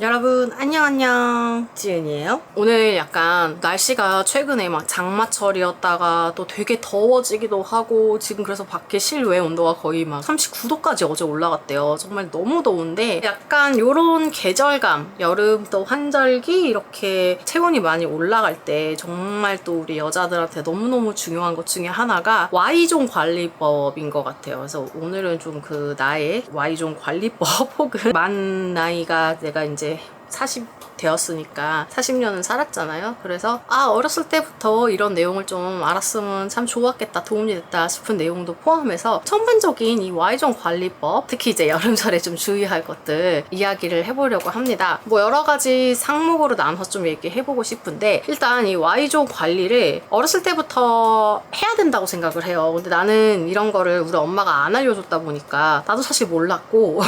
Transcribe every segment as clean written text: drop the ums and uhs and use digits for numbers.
여러분 안녕 지은이에요. 오늘 약간 날씨가 최근에 막 장마철이었다가 또 되게 더워지기도 하고 지금 그래서 밖에 실외 온도가 거의 막 39도까지 어제 올라갔대요. 정말 너무 더운데 약간 요런 계절감, 여름 또 환절기 이렇게 체온이 많이 올라갈 때 정말 또 우리 여자들한테 너무너무 중요한 것 중에 하나가 Y존 관리법인 것 같아요. 그래서 오늘은 좀 그 나의 Y존 관리법 혹은 만 나이가 내가 이제 40 되었으니까 40년은 살았잖아요. 그래서 어렸을 때부터 이런 내용을 좀 알았으면 참 좋았겠다, 도움이 됐다 싶은 내용도 포함해서 전반적인 이 Y존 관리법, 특히 이제 여름철에 좀 주의할 것들 이야기를 해보려고 합니다. 뭐 여러 가지 상목으로 나눠서 좀 얘기해보고 싶은데, 일단 이 Y존 관리를 어렸을 때부터 해야 된다고 생각을 해요. 근데 나는 이런 거를 우리 엄마가 안 알려줬다 보니까 나도 사실 몰랐고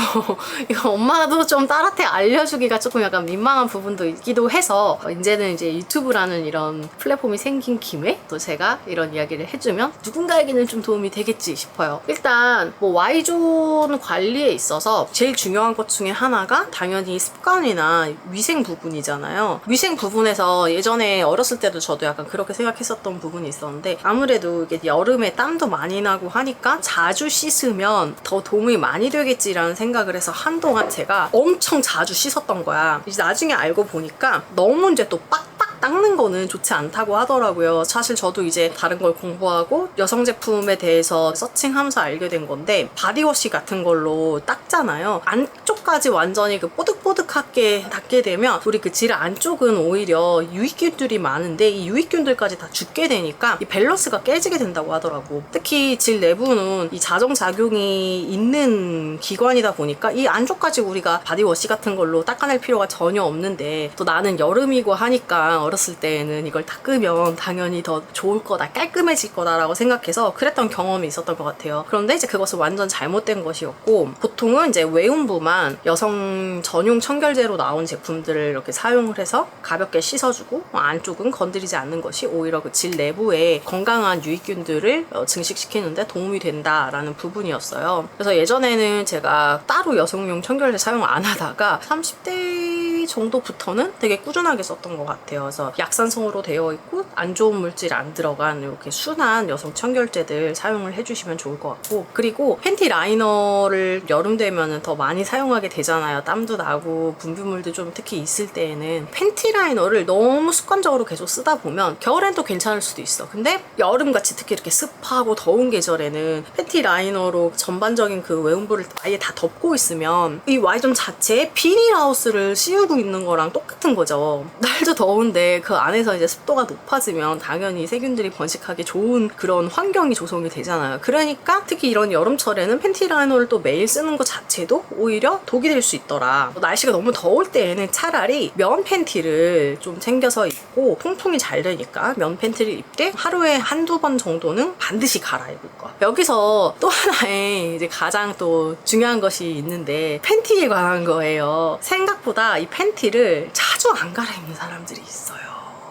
이거 엄마도 좀 딸한테 알려주기가 조금 약간 민망한 부분도 있기도 해서 이제는 이제 유튜브라는 이런 플랫폼이 생긴 김에 또 제가 이런 이야기를 해주면 누군가에게는 좀 도움이 되겠지 싶어요. 일단 뭐 Y존 관리에 있어서 제일 중요한 것 중에 하나가 당연히 습관이나 위생 부분이잖아요. 위생 부분에서 예전에 어렸을 때도 저도 약간 그렇게 생각했었던 부분이 있었는데, 아무래도 이게 여름에 땀도 많이 나고 하니까 자주 씻으면 더 도움이 많이 되겠지라는 생각을 해서 한동안 제가 엄청 자주 씻었던 거야. 이제 나중에 알고 보니까 너무 이제 또 빡빡 닦는 거는 좋지 않다고 하더라고요. 사실 저도 이제 다른 걸 공부하고 여성 제품에 대해서 서칭하면서 알게 된 건데, 바디워시 같은 걸로 닦잖아요. 안쪽까지 완전히 그 뽀득뽀득하게 닦게 되면 우리 그 질 안쪽은 오히려 유익균들이 많은데 이 유익균들까지 다 죽게 되니까 이 밸런스가 깨지게 된다고 하더라고. 특히 질 내부는 이 자정작용이 있는 기관이다 보니까 이 안쪽까지 우리가 바디워시 같은 걸로 닦아낼 필요가 전혀 없는데, 또 나는 여름이고 하니까 어렸을 때에는 이걸 닦으면 당연히 더 좋을 거다, 깔끔해질 거다라고 생각해서 그랬던 경험이 있었던 것 같아요. 그런데 이제 그것은 완전 잘못된 것이었고, 보통은 이제 외음부만 여성 전용 청결제로 나온 제품들을 이렇게 사용을 해서 가볍게 씻어주고 안쪽은 건드리지 않는 것이 오히려 그 질 내부에 건강한 유익균들을 증식시키는데 도움이 된다라는 부분이었어요. 그래서 예전에는 제가 따로 여성용 청결제 사용 안 하다가 30대 정도부터는 되게 꾸준하게 썼던 것 같아요. 그래서 약산성으로 되어 있고 안 좋은 물질 안 들어간 이렇게 순한 여성 청결제들 사용을 해주시면 좋을 것 같고, 그리고 팬티 라이너를 여름 되면은 더 많이 사용하게 되잖아요. 땀도 나고 분비물도 좀 특히 있을 때에는 팬티 라이너를 너무 습관적으로 계속 쓰다 보면 겨울엔 또 괜찮을 수도 있어. 근데 여름같이 특히 이렇게 습하고 더운 계절에는 팬티 라이너로 전반적인 그 외음부를 아예 다 덮고 있으면 이 Y존 자체에 비닐하우스를 씌우고 있는 거랑 똑같은 거죠. 날도 더운데 그 안에서 이제 습도가 높아지면 당연히 세균들이 번식하기 좋은 그런 환경이 조성이 되잖아요. 그러니까 특히 이런 여름철에는 팬티 라이너를 또 매일 쓰는 것 자체도 오히려 독이 될 수 있더라. 날씨가 너무 더울 때에는 차라리 면 팬티를 좀 챙겨서 입고, 통풍이 잘 되니까 면 팬티를 입되 하루에 한두 번 정도는 반드시 갈아입을 거. 여기서 또 하나의 이제 가장 또 중요한 것이 있는데, 팬티에 관한 거예요. 생각보다 이 팬티를 자주 안 갈아입는 사람들이 있어요.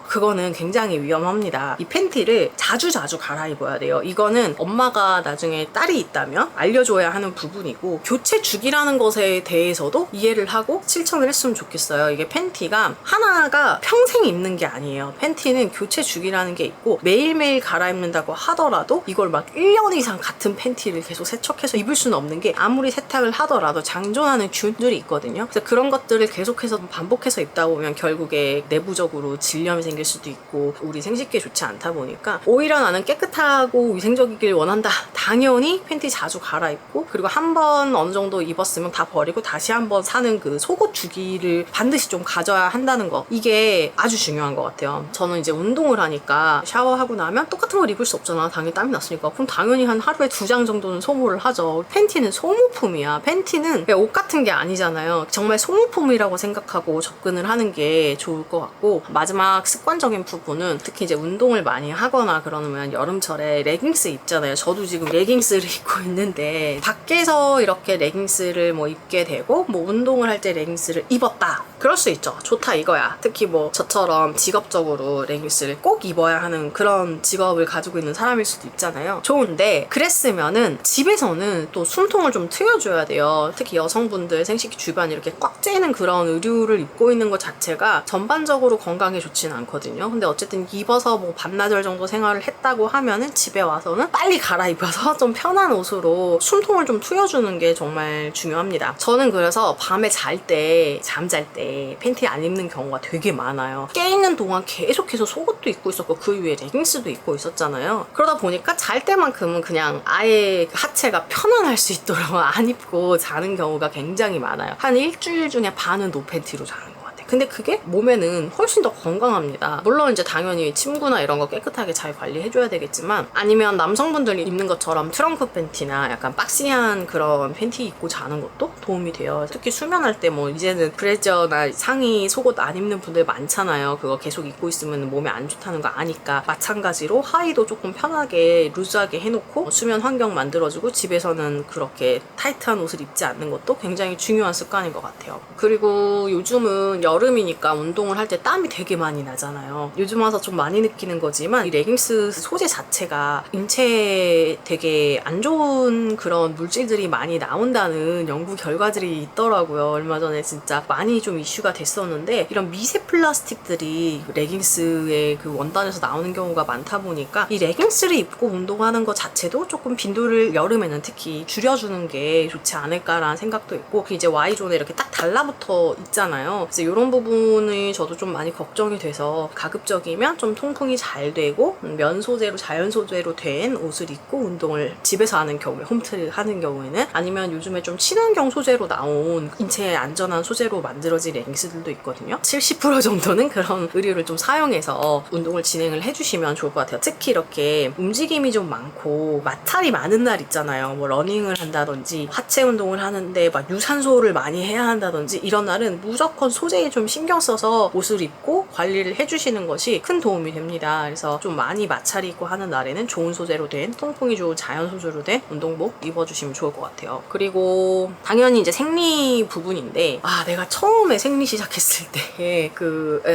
그거는 굉장히 위험합니다. 이 팬티를 자주 갈아입어야 돼요. 이거는 엄마가 나중에 딸이 있다면 알려줘야 하는 부분이고, 교체 주기라는 것에 대해서도 이해를 하고 실천을 했으면 좋겠어요. 이게 팬티가 하나가 평생 입는 게 아니에요. 팬티는 교체 주기라는 게 있고, 매일매일 갈아입는다고 하더라도 이걸 막 1년 이상 같은 팬티를 계속 세척해서 입을 수는 없는 게, 아무리 세탁을 하더라도 장전하는 균들이 있거든요. 그래서 그런 것들을 계속해서 반복해서 입다 보면 결국에 내부적으로 질염이 생길 수도 있고 우리 생식기에 좋지 않다 보니까, 오히려 나는 깨끗하고 위생적이길 원한다. 당연히 팬티 자주 갈아입고, 그리고 한 번 어느 정도 입었으면 다 버리고 다시 한번 사는 그 속옷 주기를 반드시 좀 가져야 한다는 거, 이게 아주 중요한 것 같아요. 저는 이제 운동을 하니까 샤워하고 나면 똑같은 걸 입을 수 없잖아. 당연히 땀이 났으니까. 그럼 당연히 한 하루에 2장 정도는 소모를 하죠. 팬티는 소모품이야. 팬티는 옷 같은 게 아니잖아요. 정말 소모품이라고 생각하고 접근을 하는 게 좋을 것 같고, 마지막 습관 습관적인 부분은 특히 이제 운동을 많이 하거나 그러면 여름철에 레깅스 입잖아요. 저도 지금 레깅스를 입고 있는데 밖에서 이렇게 레깅스를 뭐 입게 되고 뭐 운동을 할 때 레깅스를 입었다. 그럴 수 있죠. 좋다 이거야. 특히 뭐 저처럼 직업적으로 레깅스를 꼭 입어야 하는 그런 직업을 가지고 있는 사람일 수도 있잖아요. 좋은데 그랬으면은 집에서는 또 숨통을 좀 트여줘야 돼요. 특히 여성분들 생식기 주변 이렇게 꽉 째는 그런 의류를 입고 있는 것 자체가 전반적으로 건강에 좋지는 않거든요. 근데 어쨌든 입어서 뭐 반나절 정도 생활을 했다고 하면은 집에 와서는 빨리 갈아입어서 좀 편한 옷으로 숨통을 좀 트여주는 게 정말 중요합니다. 저는 그래서 밤에 잠잘 때 팬티 안 입는 경우가 되게 많아요. 깨있는 동안 계속해서 속옷도 입고 있었고 그 위에 레깅스도 입고 있었잖아요. 그러다 보니까 잘 때만큼은 그냥 아예 하체가 편안할 수 있도록 안 입고 자는 경우가 굉장히 많아요. 한 일주일 중에 반은 노팬티로 자는 것 같아요. 근데 그게 몸에는 훨씬 더 건강합니다. 물론 이제 당연히 침구나 이런 거 깨끗하게 잘 관리해줘야 되겠지만, 아니면 남성분들이 입는 것처럼 트렁크 팬티나 약간 박시한 그런 팬티 입고 자는 것도 도움이 돼요. 특히 수면할 때 뭐 이제는 브래저나 상의 속옷 안 입는 분들 많잖아요. 그거 계속 입고 있으면 몸에 안 좋다는 거 아니까. 마찬가지로 하의도 조금 편하게 루즈하게 해놓고 수면 환경 만들어주고 집에서는 그렇게 타이트한 옷을 입지 않는 것도 굉장히 중요한 습관인 것 같아요. 그리고 요즘은 여름이니까 운동을 할 때 땀이 되게 많이 나잖아요. 요즘 와서 좀 많이 느끼는 거지만 이 레깅스 소재 자체가 인체에 되게 안 좋은 그런 물질들이 많이 나온다는 연구 결과들이 있더라고요. 얼마 전에 진짜 많이 좀 이슈가 됐었는데, 이런 미세 플라스틱들이 레깅스의 그 원단에서 나오는 경우가 많다 보니까 이 레깅스를 입고 운동하는 것 자체도 조금 빈도를 여름에는 특히 줄여주는 게 좋지 않을까라는 생각도 있고, 이제 Y존에 이렇게 딱 달라붙어 있잖아요. 그래서 이런 부분이 저도 좀 많이 걱정이 돼서 가급적이면 좀 통풍이 잘 되고 면 소재로 자연 소재로 된 옷을 입고 운동을 집에서 하는 경우에, 홈트를 하는 경우에는, 아니면 요즘에 좀 친환경 소재로 나온 인체에 안전한 소재로 만들어진 레깅스들도 있거든요. 70% 정도는 그런 의류를 좀 사용해서 운동을 진행을 해주시면 좋을 것 같아요. 특히 이렇게 움직임이 좀 많고 마찰이 많은 날 있잖아요. 뭐 러닝을 한다든지 하체 운동을 하는데 막 유산소를 많이 해야 한다든지 이런 날은 무조건 소재에 좀 신경 써서 옷을 입고 관리를 해주시는 것이 큰 도움이 됩니다. 그래서 좀 많이 마찰이 있고 하는 날에는 좋은 소재로 된, 통풍이 좋은 자연 소재로 된 운동복 입어주시면 좋을 것 같아요. 그리고 당연히 이제 생리 부분인데, 내가 처음에 생리 시작했을 때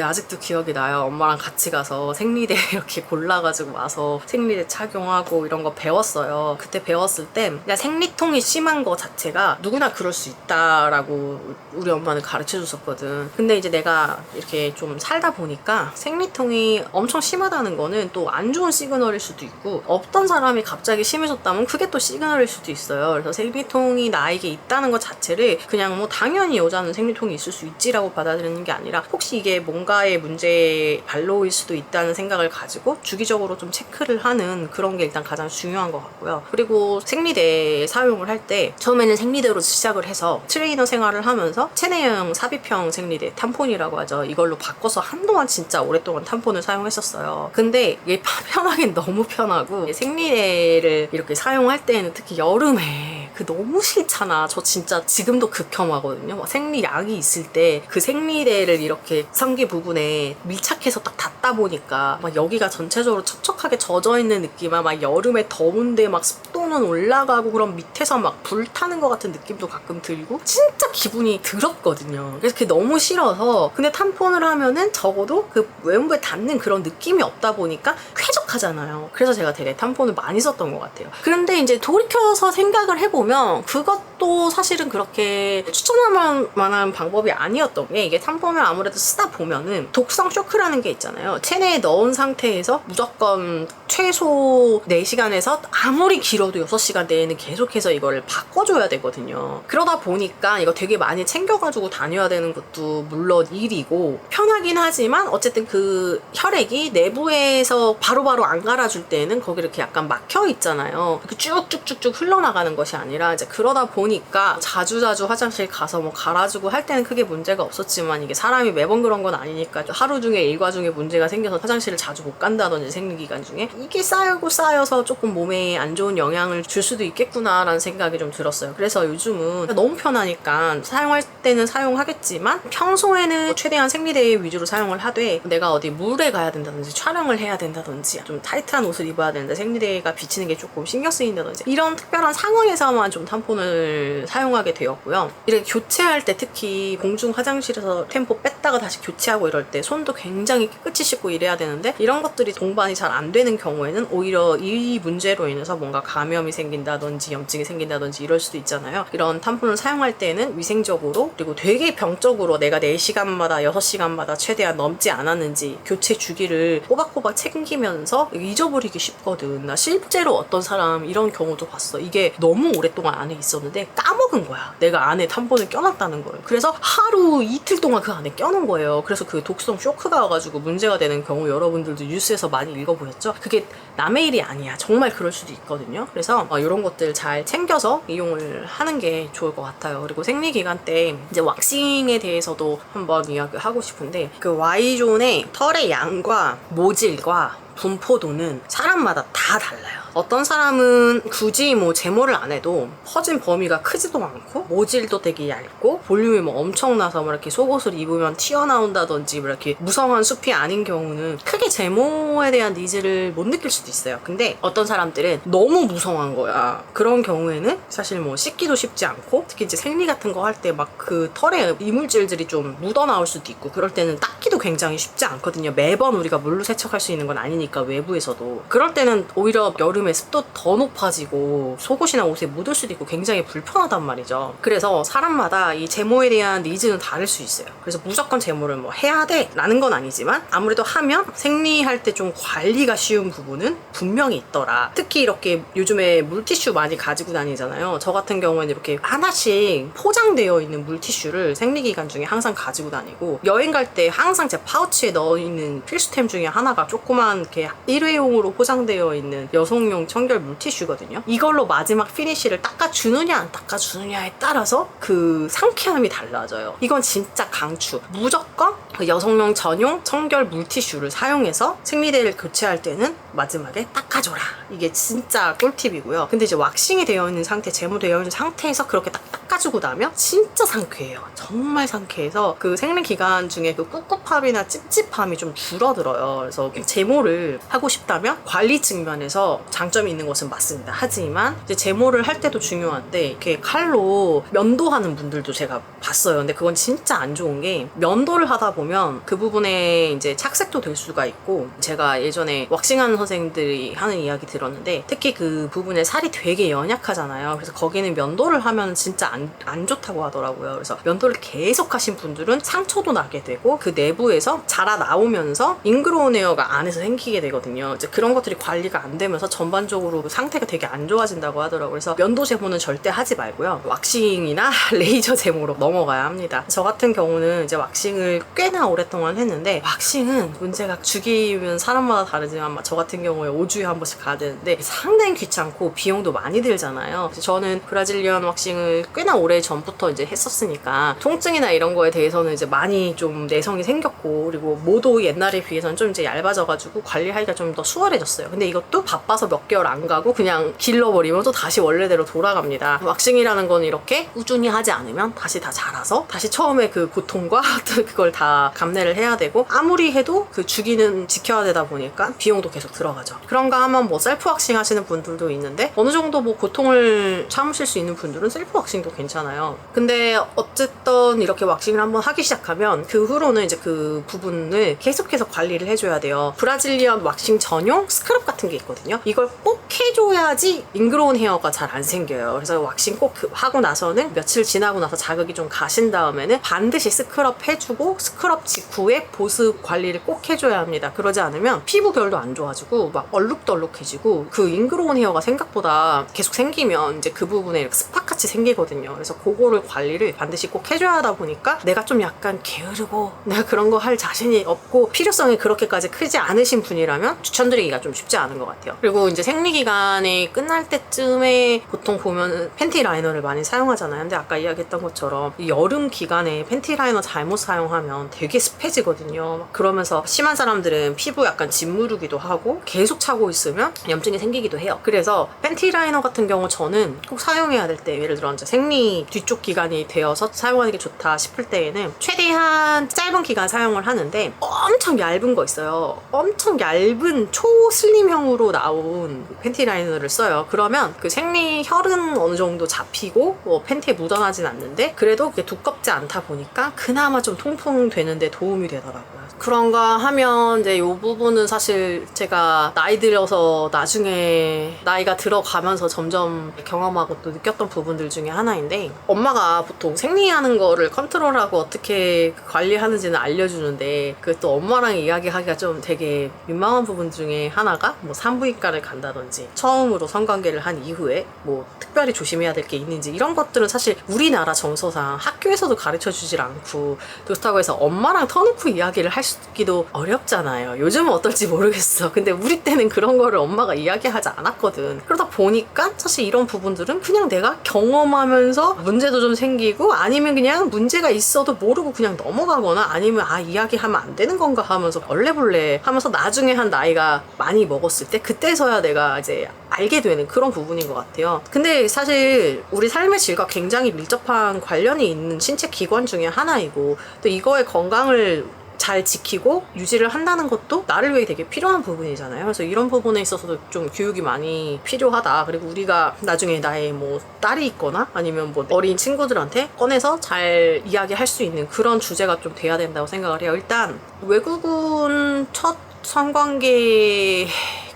아직도 기억이 나요. 엄마랑 같이 가서 생리대 이렇게 골라가지고 와서 생리대 착용하고 이런 거 배웠어요. 그때 배웠을 때 그냥 생리통이 심한 거 자체가 누구나 그럴 수 있다라고 우리 엄마는 가르쳐 줬었거든. 근데 이제 내가 이렇게 좀 살다 보니까 생리통이 엄청 심하다는 거는 또 안 좋은 시그널일 수도 있고, 없던 사람이 갑자기 심해졌다면 그게 또 시그널일 수도 있어요. 그래서 생리통이 나에게 있다는 것 자체를 그냥 뭐 당연히 여자는 생리통이 있을 수 있지라고 받아들이는 게 아니라, 혹시 이게 뭔가의 문제의 발로일 수도 있다는 생각을 가지고 주기적으로 좀 체크를 하는 그런 게 일단 가장 중요한 것 같고요. 그리고 생리대 사용을 할 때 처음에는 생리대로 시작을 해서 트레이너 생활을 하면서 체내형 삽입형 생리대, 탐폰이라고 하죠. 이걸로 바꿔서 한동안 진짜 오랫동안 탐폰을 사용했었어요. 근데 이게 편하긴 너무 편하고, 생리대를 이렇게 사용할 때는 특히 여름에 너무 싫잖아. 저 진짜 지금도 극혐하거든요. 생리약이 있을 때 그 생리대를 이렇게 성기 부분에 밀착해서 딱 닿다 보니까 막 여기가 전체적으로 촉촉하게 젖어있는 느낌이야. 막 여름에 더운데 막 습도는 올라가고 그럼 밑에서 막 불타는 것 같은 느낌도 가끔 들고 진짜 기분이 더럽거든요. 그래서 그게 너무 싫어서, 근데 탐폰을 하면은 적어도 그 외음부에 닿는 그런 느낌이 없다 보니까 쾌적하잖아요. 그래서 제가 되게 탐폰을 많이 썼던 것 같아요. 그런데 이제 돌이켜서 생각을 해보면 그것도 사실은 그렇게 추천할 만한 방법이 아니었던 게, 이게 탐폰을 아무래도 쓰다 보면은 독성 쇼크라는 게 있잖아요. 체내에 넣은 상태에서 무조건 최소 4시간에서 아무리 길어도 6시간 내에는 계속해서 이거를 바꿔줘야 되거든요. 그러다 보니까 이거 되게 많이 챙겨가지고 다녀야 되는 것도 물론 일이고 편하긴 하지만, 어쨌든 그 혈액이 내부에서 바로바로 곧바로 안 갈아줄 때에는 거기 이렇게 약간 막혀 있잖아요. 이렇게 쭉쭉쭉쭉 흘러나가는 것이 아니라 이제 그러다 보니까 자주자주 화장실 가서 뭐 갈아주고 할 때는 크게 문제가 없었지만 이게 사람이 매번 그런 건 아니니까 하루 중에 일과 중에 문제가 생겨서 화장실을 자주 못 간다든지 생리기간 중에 이게 쌓여서 조금 몸에 안 좋은 영향을 줄 수도 있겠구나라는 생각이 좀 들었어요. 그래서 요즘은 너무 편하니까 사용할 때는 사용하겠지만 평소에는 최대한 생리대 위주로 사용을 하되 내가 어디 물에 가야 된다든지 촬영을 해야 된다든지 좀 타이트한 옷을 입어야 되는데 생리대가 비치는 게 조금 신경 쓰인다든지 이런 특별한 상황에서만 좀 탐폰을 사용하게 되었고요. 이렇게 교체할 때 특히 공중 화장실에서 템포 뺐다가 다시 교체하고 이럴 때 손도 굉장히 깨끗이 씻고 이래야 되는데 이런 것들이 동반이 잘 안 되는 경우에는 오히려 이 문제로 인해서 뭔가 감염이 생긴다든지 염증이 생긴다든지 이럴 수도 있잖아요. 이런 탐폰을 사용할 때는 위생적으로 그리고 되게 병적으로 내가 4시간마다 6시간마다 최대한 넘지 않았는지 교체 주기를 꼬박꼬박 챙기면서 잊어버리기 쉽거든. 나 실제로 어떤 사람 이런 경우도 봤어. 이게 너무 오랫동안 안에 있었는데 까먹은 거야. 내가 안에 탐폰을 껴놨다는 거예요. 그래서 하루 이틀 동안 그 안에 껴놓은 거예요. 그래서 그 독성 쇼크가 와가지고 문제가 되는 경우 여러분들도 뉴스에서 많이 읽어보셨죠? 그게 남의 일이 아니야. 정말 그럴 수도 있거든요. 그래서 이런 것들 잘 챙겨서 이용을 하는 게 좋을 것 같아요. 그리고 생리기간 때 이제 왁싱에 대해서도 한번 이야기하고 싶은데 그 Y존의 털의 양과 모질과 분포도는 사람마다 다 달라요. 어떤 사람은 굳이 뭐 제모를 안 해도 퍼진 범위가 크지도 않고 모질도 되게 얇고 볼륨이 뭐 엄청나서 뭐 이렇게 속옷을 입으면 튀어나온다든지 뭐 이렇게 무성한 숲이 아닌 경우는 크게 제모에 대한 니즈를 못 느낄 수도 있어요. 근데 어떤 사람들은 너무 무성한 거야. 그런 경우에는 사실 뭐 씻기도 쉽지 않고 특히 이제 생리 같은 거 할 때 막 그 털에 이물질들이 좀 묻어나올 수도 있고 그럴 때는 닦기도 굉장히 쉽지 않거든요. 매번 우리가 물로 세척할 수 있는 건 아니니까 외부에서도. 그럴 때는 오히려 여름에 습도 더 높아지고 속옷이나 옷에 묻을 수도 있고 굉장히 불편하단 말이죠. 그래서 사람마다 이 제모에 대한 니즈는 다를 수 있어요. 그래서 무조건 제모를 뭐 해야 돼 라는 건 아니지만 아무래도 하면 생리할 때 좀 관리가 쉬운 부분은 분명히 있더라. 특히 이렇게 요즘에 물티슈 많이 가지고 다니잖아요. 저 같은 경우에는 이렇게 하나씩 포장되어 있는 물티슈를 생리기간 중에 항상 가지고 다니고 여행 갈 때 항상 제 파우치에 넣어있는 필수템 중에 하나가 조그만 이렇게 일회용으로 포장되어 있는 여성용 청결 물티슈거든요. 이걸로 마지막 피니쉬를 닦아주느냐 안 닦아주느냐에 따라서 그 상쾌함이 달라져요. 이건 진짜 강추. 무조건 그 여성용 전용 청결 물티슈를 사용해서 생리대를 교체할 때는 마지막에 닦아줘라. 이게 진짜 꿀팁이고요. 근데 이제 왁싱이 되어 있는 상태, 제모되어 있는 상태에서 그렇게 딱 닦아주고 나면 진짜 상쾌해요. 정말 상쾌해서 그 생리 기간 중에 그 꿉꿉함이나 찝찝함이 좀 줄어들어요. 그래서 제모를 하고 싶다면 관리 측면에서 장점이 있는 것은 맞습니다. 하지만 이제 제모를 할 때도 중요한데 이렇게 칼로 면도하는 분들도 제가 봤어요. 근데 그건 진짜 안 좋은 게 면도를 하다 보면 그 부분에 이제 착색도 될 수가 있고 제가 예전에 왁싱하는 선생님들이 하는 이야기 들었는데 특히 그 부분에 살이 되게 연약하잖아요. 그래서 거기는 면도를 하면 진짜 안 좋다고 하더라고요. 그래서 면도를 계속 하신 분들은 상처도 나게 되고 그 내부에서 자라 나오면서 잉그로운 헤어가 안에서 생기게 되거든요. 이제 그런 것들이 관리가 안 되면서 전반적으로 상태가 되게 안 좋아진다고 하더라고요. 그래서 면도 제모는 절대 하지 말고요. 왁싱이나 레이저 제모로 넘어가야 합니다. 저 같은 경우는 이제 왁싱을 꽤나 오랫동안 했는데 왁싱은 문제가 주기면 사람마다 다르지만 저 같은 경우에 5주에 한 번씩 가야 되는데 상당히 귀찮고 비용도 많이 들잖아요. 그래서 저는 브라질리언 왁싱을 꽤나 오래 전부터 이제 했었으니까 통증이나 이런 거에 대해서는 이제 많이 좀 내성이 생겼고 그리고 모도 옛날에 비해서는 좀 이제 얇아져가지고 관리하기가 좀 더 수월해졌어요. 근데 이것도 바빠서 몇 개월 안 가고 그냥 길러버리면 또 다시 원래대로 돌아갑니다. 왁싱이라는 건 이렇게 꾸준히 하지 않으면 다시 다 자라서 다시 처음에 그 고통과 그걸 다 감내를 해야 되고 아무리 해도 그 주기는 지켜야 되다 보니까 비용도 계속 들어가죠. 그런가 하면 뭐 셀프 왁싱 하시는 분들도 있는데 어느 정도 뭐 고통을 참으실 수 있는 분들은 셀프 왁싱도 괜찮아요. 근데 어쨌든 이렇게 왁싱을 한번 하기 시작하면 그 후로는 이제 그 부분을 계속해서 관리를 해줘야 돼요. 브라질리언 왁싱 전용 스크럽 같은 게 있거든요. 이걸 꼭 해줘야지 잉그로운 헤어가 잘 안 생겨요. 그래서 왁싱 꼭 하고 나서는 며칠 지나고 나서 자극이 좀 가신 다음에는 반드시 스크럽 해주고 스크럽 직후에 보습 관리를 꼭 해줘야 합니다. 그러지 않으면 피부 결도 안 좋아지고 막 얼룩덜룩해지고 그 잉그로운 헤어가 생각보다 계속 생기면 이제 그 부분에 이렇게 스팟같이 생기거든요. 있거든요. 그래서 그거를 관리를 반드시 꼭 해줘야 하다 보니까 내가 좀 약간 게으르고 내가 그런 거 할 자신이 없고 필요성이 그렇게까지 크지 않으신 분이라면 추천드리기가 좀 쉽지 않은 것 같아요. 그리고 이제 생리기간이 끝날 때쯤에 보통 보면 팬티 라이너를 많이 사용하잖아요. 근데 아까 이야기했던 것처럼 이 여름 기간에 팬티 라이너 잘못 사용하면 되게 습해지거든요. 그러면서 심한 사람들은 피부 약간 짓무르기도 하고 계속 차고 있으면 염증이 생기기도 해요. 그래서 팬티 라이너 같은 경우 저는 꼭 사용해야 될 때, 예를 들어 이제 생리 뒤쪽 기간이 되어서 사용하는 게 좋다 싶을 때에는 최대한 짧은 기간 사용을 하는데 엄청 얇은 거 있어요. 엄청 얇은 초슬림형으로 나온 팬티 라이너를 써요. 그러면 그 생리 혈은 어느 정도 잡히고 뭐 팬티에 묻어나진 않는데 그래도 그게 두껍지 않다 보니까 그나마 좀 통풍되는데 도움이 되더라고요. 그런가 하면 이제 이 부분은 사실 제가 나이 들어서 나중에 나이가 들어가면서 점점 경험하고 또 느꼈던 부분들 중에 하나인데, 엄마가 보통 생리하는 거를 컨트롤하고 어떻게 관리하는지는 알려주는데 그 또 엄마랑 이야기하기가 좀 되게 민망한 부분 중에 하나가 뭐 산부인과를 간다든지 처음으로 성관계를 한 이후에 뭐 특별히 조심해야 될 게 있는지 이런 것들은 사실 우리나라 정서상 학교에서도 가르쳐 주질 않고, 그렇다고 해서 엄마랑 터놓고 이야기를 할 수기도 어렵잖아요. 요즘은 어떨지 모르겠어. 근데 우리 때는 그런 거를 엄마가 이야기하지 않았거든. 그러다 보니까 사실 이런 부분들은 그냥 내가 경험하면서 문제도 좀 생기고 아니면 그냥 문제가 있어도 모르고 그냥 넘어가거나 아니면 아 이야기하면 안 되는 건가 하면서 얼레벌레 하면서 나중에 한 나이가 많이 먹었을 때 그때서야 내가 이제 알게 되는 그런 부분인 것 같아요. 근데 사실 우리 삶의 질과 굉장히 밀접한 관련이 있는 신체 기관 중에 하나이고 또 이거의 건강을 잘 지키고 유지를 한다는 것도 나를 위해 되게 필요한 부분이잖아요. 그래서 이런 부분에 있어서도 좀 교육이 많이 필요하다. 그리고 우리가 나중에 나의 뭐 딸이 있거나 아니면 뭐 어린 친구들한테 꺼내서 잘 이야기할 수 있는 그런 주제가 좀 돼야 된다고 생각을 해요. 일단 외국은 첫 성관계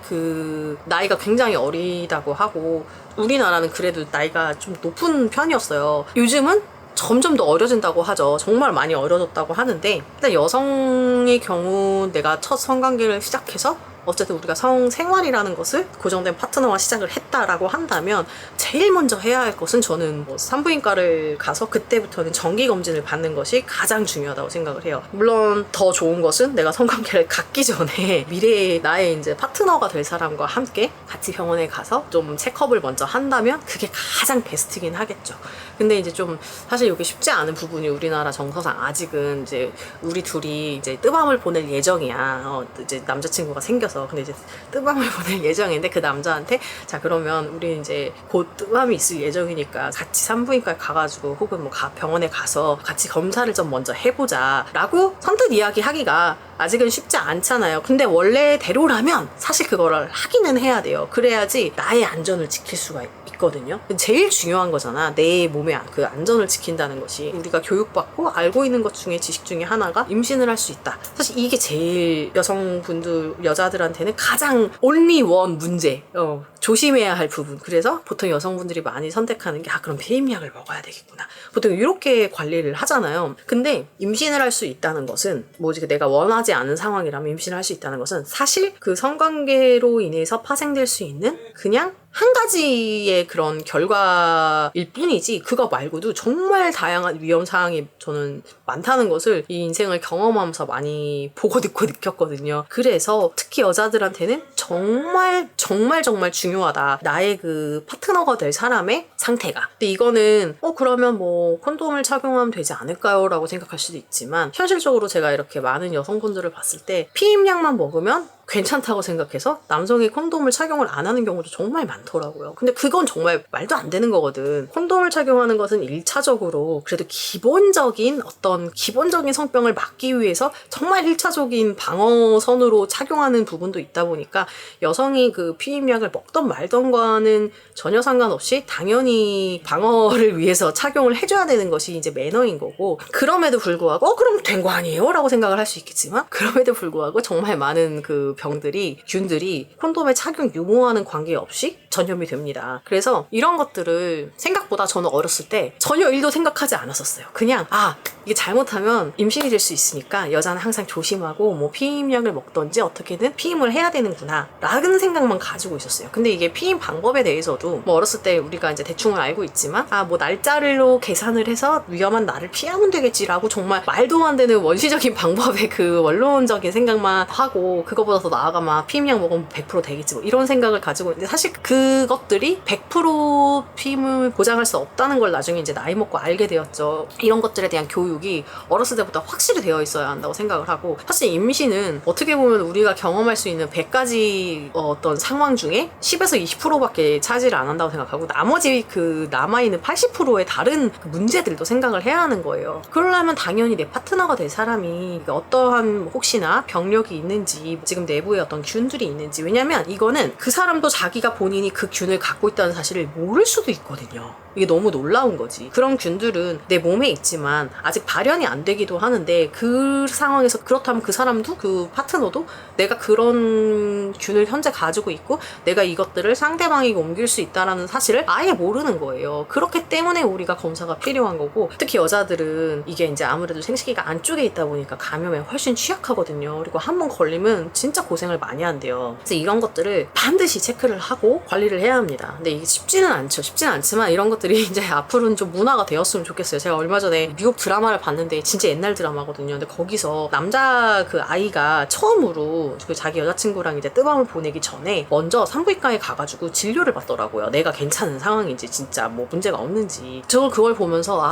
그 나이가 굉장히 어리다고 하고 우리나라는 그래도 나이가 좀 높은 편이었어요. 요즘은 점점 더 어려진다고 하죠. 정말 많이 어려졌다고 하는데 일단 여성의 경우 내가 첫 성관계를 시작해서 어쨌든 우리가 성생활이라는 것을 고정된 파트너와 시작을 했다라고 한다면 제일 먼저 해야 할 것은 저는 뭐 산부인과를 가서 그때부터는 정기검진을 받는 것이 가장 중요하다고 생각을 해요. 물론 더 좋은 것은 내가 성관계를 갖기 전에 미래의 나의 이제 파트너가 될 사람과 함께 같이 병원에 가서 좀 체크업을 먼저 한다면 그게 가장 베스트긴 하겠죠. 근데 이제 좀 사실 이게 쉽지 않은 부분이 우리나라 정서상 아직은 이제 우리 둘이 이제 뜨밤을 보낼 예정이야. 이제 남자친구가 생겨서. 근데 이제 뜨밤을 보낼 예정인데 그 남자한테 자 그러면 우리 이제 곧 뜨밤이 있을 예정이니까 같이 산부인과에 가가지고 혹은 뭐 병원에 가서 같이 검사를 좀 먼저 해보자 라고 선뜻 이야기하기가 아직은 쉽지 않잖아요. 근데 원래대로라면 사실 그거를 하기는 해야 돼요. 그래야지 나의 안전을 지킬 수가 있거든요. 제일 중요한 거잖아. 내 몸의 그 안전을 지킨다는 것이. 우리가 교육받고 알고 있는 것 중에 지식 중에 하나가 임신을 할 수 있다. 사실 이게 제일 여성분들, 여자들한테는 가장 only one 문제, 조심해야 할 부분. 그래서 보통 여성분들이 많이 선택하는 게 그럼 배임약을 먹어야 되겠구나. 보통 이렇게 관리를 하잖아요. 근데 임신을 할 수 있다는 것은 뭐지 내가 원하지 않은 상황이라면 임신을 할 수 있다는 것은 사실 그 성관계로 인해서 파생될 수 있는 그냥 한 가지의 그런 결과일 뿐이지 그거 말고도 정말 다양한 위험 사항이 저는 많다는 것을 이 인생을 경험하면서 많이 보고 듣고 느꼈거든요. 그래서 특히 여자들한테는 정말 중요하다. 나의 그 파트너가 될 사람의 상태가. 근데 이거는 그러면 뭐 콘돔을 착용하면 되지 않을까요? 라고 생각할 수도 있지만 현실적으로 제가 이렇게 많은 여성분들을 봤을 때 피임약만 먹으면 괜찮다고 생각해서 남성이 콘돔을 착용을 안 하는 경우도 정말 많더라고요. 근데 그건 정말 말도 안 되는 거거든. 콘돔을 착용하는 것은 1차적으로 그래도 기본적인 성병을 막기 위해서 정말 1차적인 방어선으로 착용하는 부분도 있다 보니까 여성이 그 피임약을 먹던 말던과는 전혀 상관없이 당연히 방어를 위해서 착용을 해줘야 되는 것이 이제 매너인 거고, 그럼에도 불구하고 그럼 된 거 아니에요? 라고 생각을 할 수 있겠지만 그럼에도 불구하고 정말 많은 그 균들이 콘돔의 착용 유무와는 관계없이 전염이 됩니다. 그래서 이런 것들을 생각보다 저는 어렸을 때 전혀 일도 생각하지 않았었어요. 그냥 이게 잘못하면 임신이 될 수 있으니까 여자는 항상 조심하고 뭐 피임약을 먹던지 어떻게든 피임을 해야 되는구나 라는 생각만 가지고 있었어요. 근데 이게 피임 방법에 대해서도 뭐 어렸을 때 우리가 이제 대충은 알고 있지만 뭐 날짜로 계산을 해서 위험한 날을 피하면 되겠지라고 정말 말도 안 되는 원시적인 방법의 그 원론적인 생각만 하고 그거보다 더 나아가 막 피임약 먹으면 100% 되겠지 뭐 이런 생각을 가지고 있는데 사실 그것들이 100% 피임을 보장할 수 없다는 걸 나중에 이제 나이 먹고 알게 되었죠. 이런 것들에 대한 교육이 어렸을 때부터 확실히 되어 있어야 한다고 생각을 하고 사실 임신은 어떻게 보면 우리가 경험할 수 있는 100가지 어떤 상황 중에 10에서 20%밖에 차지를 안 한다고 생각하고 나머지 그 남아있는 80%의 다른 그 문제들도 생각을 해야 하는 거예요. 그러려면 당연히 내 파트너가 될 사람이 어떠한 혹시나 병력이 있는지 지금 내부에 어떤 균들이 있는지 왜냐면 이거는 그 사람도 자기가 본인이 그 균을 갖고 있다는 사실을 모를 수도 있거든요. 이게 너무 놀라운 거지. 그런 균들은 내 몸에 있지만 아직 발현이 안 되기도 하는데 그 상황에서 그렇다면 그 사람도 그 파트너도 내가 그런 균을 현재 가지고 있고 내가 이것들을 상대방에게 옮길 수 있다는 사실을 아예 모르는 거예요. 그렇기 때문에 우리가 검사가 필요한 거고 특히 여자들은 이게 이제 아무래도 생식기가 안쪽에 있다 보니까 감염에 훨씬 취약하거든요. 그리고 한 번 걸리면 진짜 고생을 많이 한대요. 그래서 이런 것들을 반드시 체크를 하고 관리를 해야 합니다. 근데 이게 쉽지는 않죠. 쉽지는 않지만 이런 것들이 이제 앞으로는 좀 문화가 되었으면 좋겠어요. 제가 얼마 전에 미국 드라마를 봤는데 진짜 옛날 드라마거든요. 근데 거기서 남자 그 아이가 처음으로 그 자기 여자친구랑 이제 뜨밤을 보내기 전에 먼저 산부인과에 가가지고 진료를 받더라고요. 내가 괜찮은 상황인지 진짜 뭐 문제가 없는지. 저 그걸 보면서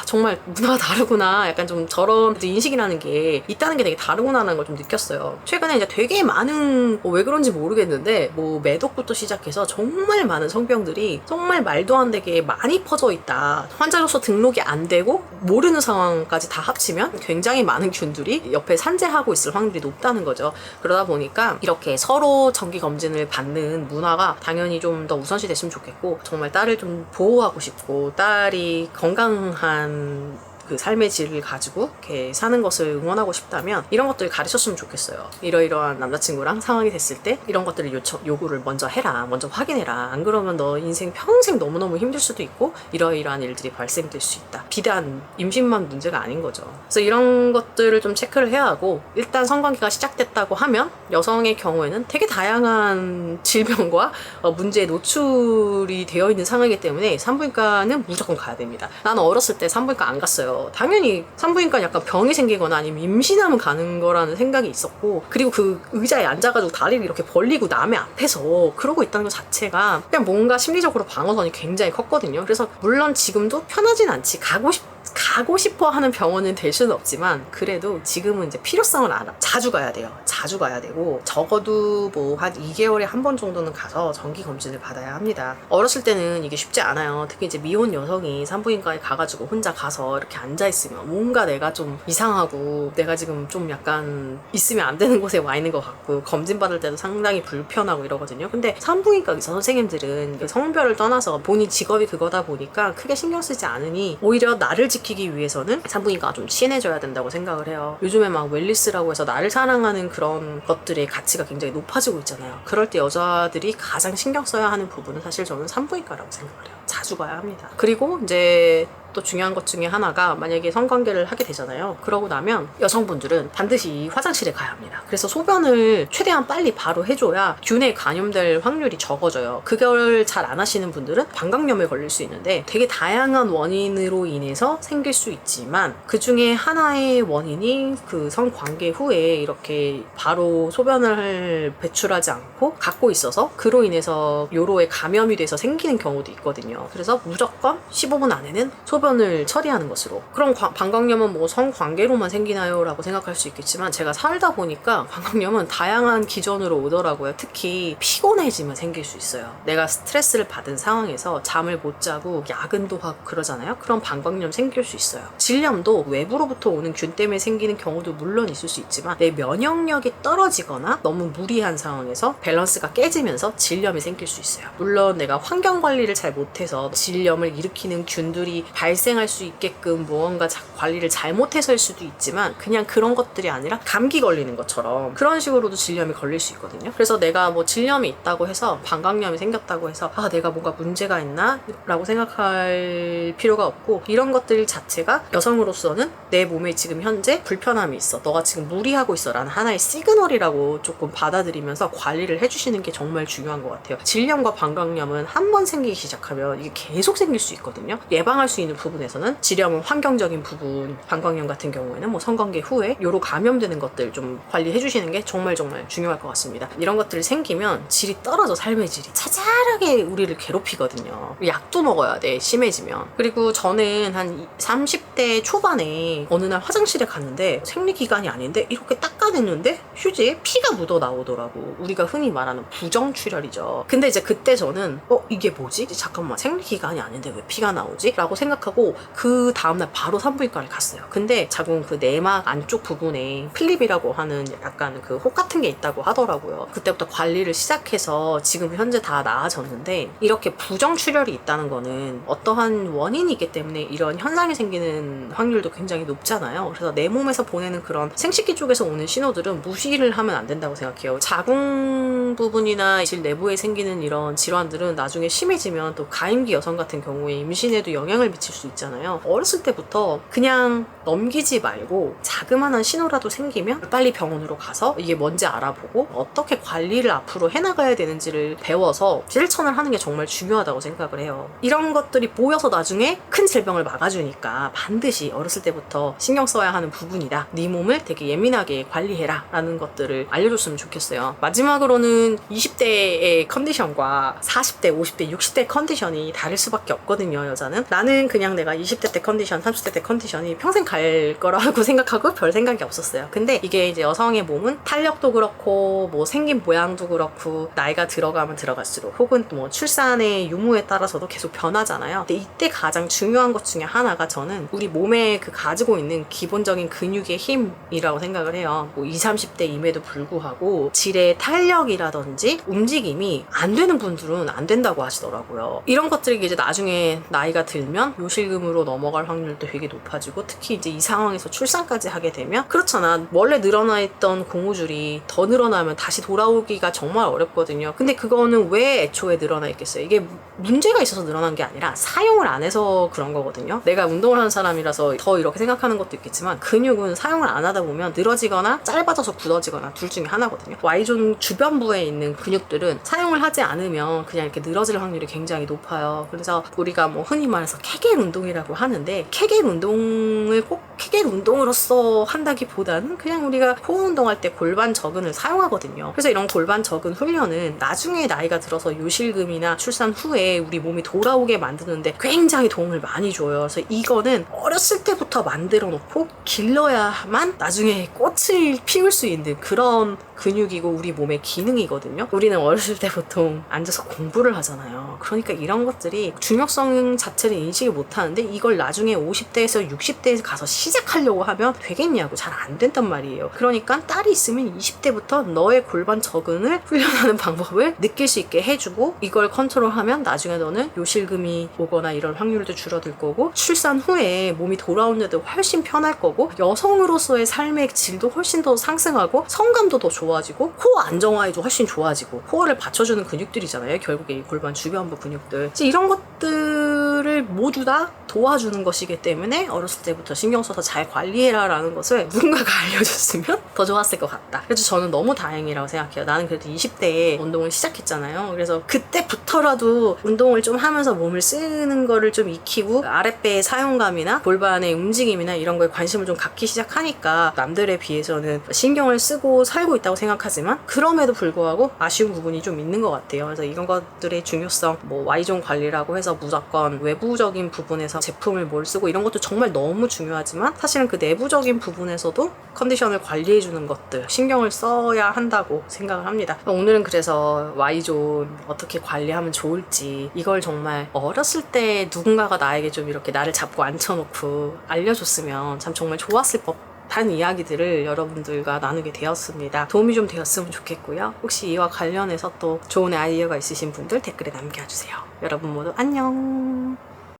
정말 문화가 다르구나. 약간 좀 저런 인식이라는 게 있다는 게 되게 다르구나라는 걸 좀 느꼈어요. 최근에 이제 되게 많은 왜 그런지 모르겠는데 뭐 매독부터 시작해서 정말 많은 성병들이 정말 말도 안 되게 많이 퍼져 있다. 환자로서 등록이 안 되고 모르는 상황까지 다 합치면 굉장히 많은 균들이 옆에 산재하고 있을 확률이 높다는 거죠. 그러다 보니까 이렇게 서로 정기 검진을 받는 문화가 당연히 좀 더 우선시 됐으면 좋겠고 정말 딸을 좀 보호하고 싶고 딸이 건강한 그 삶의 질을 가지고 이렇게 사는 것을 응원하고 싶다면 이런 것들을 가르쳤으면 좋겠어요. 이러이러한 남자친구랑 상황이 됐을 때 이런 것들을 요구를 먼저 해라. 먼저 확인해라. 안 그러면 너 인생 평생 너무너무 힘들 수도 있고 이러이러한 일들이 발생될 수 있다. 비단 임신만 문제가 아닌 거죠. 그래서 이런 것들을 좀 체크를 해야 하고 일단 성관계가 시작됐다고 하면 여성의 경우에는 되게 다양한 질병과 문제에 노출이 되어 있는 상황이기 때문에 산부인과는 무조건 가야 됩니다. 나는 어렸을 때 산부인과 안 갔어요. 당연히 산부인과는 약간 병이 생기거나 아니면 임신하면 가는 거라는 생각이 있었고 그리고 그 의자에 앉아가지고 다리를 이렇게 벌리고 남의 앞에서 그러고 있다는 것 자체가 그냥 뭔가 심리적으로 방어선이 굉장히 컸거든요. 그래서 물론 지금도 편하진 않지. 가고 싶어 하는 병원은 될 수는 없지만 그래도 지금은 이제 필요성을 알아. 자주 가야 돼요. 자주 가야 되고 적어도 뭐 한 2개월에 한 번 정도는 가서 정기 검진을 받아야 합니다. 어렸을 때는 이게 쉽지 않아요. 특히 이제 미혼 여성이 산부인과에 가가지고 혼자 가서 이렇게 앉아있으면 뭔가 내가 좀 이상하고 내가 지금 좀 약간 있으면 안 되는 곳에 와 있는 것 같고 검진 받을 때도 상당히 불편하고 이러거든요. 근데 산부인과 의사 선생님들은 성별을 떠나서 본인 직업이 그거다 보니까 크게 신경 쓰지 않으니 오히려 나를 지키기 위해서는 산부인과가 좀 친해져야 된다고 생각을 해요. 요즘에 막 웰니스라고 해서 나를 사랑하는 그런 것들의 가치가 굉장히 높아지고 있잖아요. 그럴 때 여자들이 가장 신경 써야 하는 부분은 사실 저는 산부인과라고 생각을 해요. 자주 가야 합니다. 그리고 이제 또 중요한 것 중에 하나가 만약에 성관계를 하게 되잖아요. 그러고 나면 여성분들은 반드시 화장실에 가야 합니다. 그래서 소변을 최대한 빨리 바로 해줘야 균에 감염될 확률이 적어져요. 그걸 잘 안 하시는 분들은 방광염에 걸릴 수 있는데 되게 다양한 원인으로 인해서 생길 수 있지만 그 중에 하나의 원인이 그 성관계 후에 이렇게 바로 소변을 배출하지 않고 갖고 있어서 그로 인해서 요로에 감염이 돼서 생기는 경우도 있거든요. 그래서 무조건 15분 안에는 소변을 처리하는 것으로. 그럼 방광염은 뭐 성관계로만 생기나요? 라고 생각할 수 있겠지만 제가 살다 보니까 방광염은 다양한 기전으로 오더라고요. 특히 피곤해지면 생길 수 있어요. 내가 스트레스를 받은 상황에서 잠을 못 자고 야근도 하고 그러잖아요. 그럼 방광염 생길 수 있어요. 질염도 외부로부터 오는 균 때문에 생기는 경우도 물론 있을 수 있지만 내 면역력이 떨어지거나 너무 무리한 상황에서 밸런스가 깨지면서 질염이 생길 수 있어요. 물론 내가 환경 관리를 잘 못해서 질염을 일으키는 균들이 발생할 수 있게끔 무언가 관리를 잘못해서일 수도 있지만 그냥 그런 것들이 아니라 감기 걸리는 것처럼 그런 식으로도 질염이 걸릴 수 있거든요. 그래서 내가 뭐 질염이 있다고 해서 방광염이 생겼다고 해서 내가 뭔가 문제가 있나? 라고 생각할 필요가 없고, 이런 것들 자체가 여성으로서는 내 몸에 지금 현재 불편함이 있어, 너가 지금 무리하고 있어 라는 하나의 시그널이라고 조금 받아들이면서 관리를 해주시는 게 정말 중요한 것 같아요. 질염과 방광염은 한 번 생기기 시작하면 이게 계속 생길 수 있거든요. 예방할 수 있는 부분에서는 질염은 환경적인 부분, 방광염 같은 경우에는 뭐 성관계 후에 요로 감염되는 것들 좀 관리해 주시는 게 정말 중요할 것 같습니다. 이런 것들이 생기면 질이 떨어져, 삶의 질이 자잘하게 우리를 괴롭히거든요. 약도 먹어야 돼, 심해지면. 그리고 저는 한 30대 초반에 어느 날 화장실에 갔는데 생리기간이 아닌데 이렇게 닦아냈는데 휴지에 피가 묻어 나오더라고. 우리가 흔히 말하는 부정출혈이죠. 근데 이제 그때 저는 이게 뭐지? 잠깐만, 생리기간이 아닌데 왜 피가 나오지? 라고 생각하고 그 다음날 바로 산부인과를 갔어요. 근데 자궁 그 내막 안쪽 부분에 플립이라고 하는 약간 그 혹 같은 게 있다고 하더라고요. 그때부터 관리를 시작해서 지금 현재 다 나아졌는데, 이렇게 부정출혈이 있다는 거는 어떠한 원인이 있기 때문에 이런 현상이 생기는 확률도 굉장히 높잖아요. 그래서 내 몸에서 보내는 그런 생식기 쪽에서 오는 신호들은 무시를 하면 안 된다고 생각해요. 자궁 부분이나 질 내부에 생기는 이런 질환들은 나중에 심해지면 또 가임기 여성 같은 경우에 임신에도 영향을 미칠 수 있잖아요. 어렸을 때부터 그냥 넘기지 말고 자그마한 신호라도 생기면 빨리 병원으로 가서 이게 뭔지 알아보고 어떻게 관리를 앞으로 해나가야 되는지를 배워서 실천을 하는 게 정말 중요하다고 생각을 해요. 이런 것들이 모여서 나중에 큰 질병을 막아주니까 반드시 어렸을 때부터 신경 써야 하는 부분이다. 네 몸을 되게 예민하게 관리해라 라는 것들을 알려줬으면 좋겠어요. 마지막으로는 20대의 컨디션과 40대, 50대, 60대 컨디션이 다를 수밖에 없거든요, 여자는. 나는 그냥 내가 20대 때 컨디션, 30대 때 컨디션이 평생 갈 거라고 생각하고 별 생각이 없었어요. 근데 이게 이제 여성의 몸은 탄력도 그렇고 뭐 생긴 모양도 그렇고 나이가 들어가면 들어갈수록 혹은 뭐 출산의 유무에 따라서도 계속 변하잖아요. 근데 이때 가장 중요한 것 중에 하나가 저는 우리 몸에 그 가지고 있는 기본적인 근육의 힘이라고 생각을 해요. 뭐 20, 30대임에도 불구하고 질의 탄력이라든지 움직임이 안 되는 분들은 안 된다고 하시더라고요. 이런 것들이 이제 나중에 나이가 들면 요실금으로 넘어갈 확률도 되게 높아지고, 특히 이제 이 상황에서 출산까지 하게 되면 그렇잖아. 원래 늘어나 있던 고무줄이 더 늘어나면 다시 돌아오기가 정말 어렵거든요. 근데 그거는 왜 애초에 늘어나 있겠어요? 이게 문제가 있어서 늘어난 게 아니라 사용을 안 해서 그런 거거든요. 내가 운동을 하는 사람이라서 더 이렇게 생각하는 것도 있겠지만 근육은 사용을 안 하다 보면 늘어지거나 짧아져서 굳어지거나 둘 중에 하나거든요. Y존 주변부에 있는 근육들은 사용을 하지 않으면 그냥 이렇게 늘어질 확률이 굉장히 높아요. 그래서 우리가 뭐 흔히 말해서 케겔 운동이라고 하는데, 케겔 운동을 꼭 케겔 운동으로서 한다기보다는 그냥 우리가 호흡 운동할 때 골반 저근을 사용하거든요. 그래서 이런 골반 저근 훈련은 나중에 나이가 들어서 요실금이나 출산 후에 우리 몸이 돌아오게 만드는데 굉장히 도움을 많이 줘요. 그래서 이거는 어렸을 때부터 만들어 놓고 길러야만 나중에 꽃을 피울 수 있는 그런 근육이고 우리 몸의 기능이거든요. 우리는 어렸을 때 보통 앉아서 공부를 하잖아요. 그러니까 이런 것들이 중요성 자체를 인식을 못하는데 이걸 나중에 50대에서 60대에서 가서 시작하려고 하면 되겠냐고, 잘 안 된단 말이에요. 그러니까 딸이 있으면 20대부터 너의 골반 저근을 훈련하는 방법을 느낄 수 있게 해주고, 이걸 컨트롤하면 나중에 너는 요실금이 오거나 이런 확률도 줄어들 거고, 출산 후에 몸이 돌아오는데도 훨씬 편할 거고, 여성으로서의 삶의 질도 훨씬 더 상승하고 성감도 더 좋아지고 코어 안정화에도 훨씬 좋아지고, 코어를 받쳐주는 근육들이잖아요, 결국에 이 골반 주변부 근육들. 이런 것들을 모두 다 도와주는 것이기 때문에 어렸을 때부터 신경 써서 잘 관리해라 라는 것을 누군가가 알려줬으면 더 좋았을 것 같다. 그래서 저는 너무 다행이라고 생각해요. 나는 그래도 20대에 운동을 시작했잖아요. 그래서 그때부터라도 운동을 좀 하면서 몸을 쓰는 거를 좀 익히고 아랫배의 사용감이나 골반의 움직임이나 이런 거에 관심을 좀 갖기 시작하니까 남들에 비해서는 신경을 쓰고 살고 있다고 생각하지만 그럼에도 불구하고 아쉬운 부분이 좀 있는 것 같아요. 그래서 이런 것들의 중요성, 뭐 Y존 관리라고 해서 무조건 외부적인 부분에서 제품을 뭘 쓰고 이런 것도 정말 너무 중요하지만, 사실은 그 내부적인 부분에서도 컨디션을 관리해주는 것들 신경을 써야 한다고 생각을 합니다. 오늘은 그래서 Y존 어떻게 관리하면 좋을지, 이걸 정말 어렸을 때 누군가가 나에게 좀 이렇게 나를 잡고 앉혀놓고 알려줬으면 참 정말 좋았을 법한 이야기들을 여러분들과 나누게 되었습니다. 도움이 좀 되었으면 좋겠고요. 혹시 이와 관련해서 또 좋은 아이디어가 있으신 분들 댓글에 남겨주세요. 여러분 모두 안녕.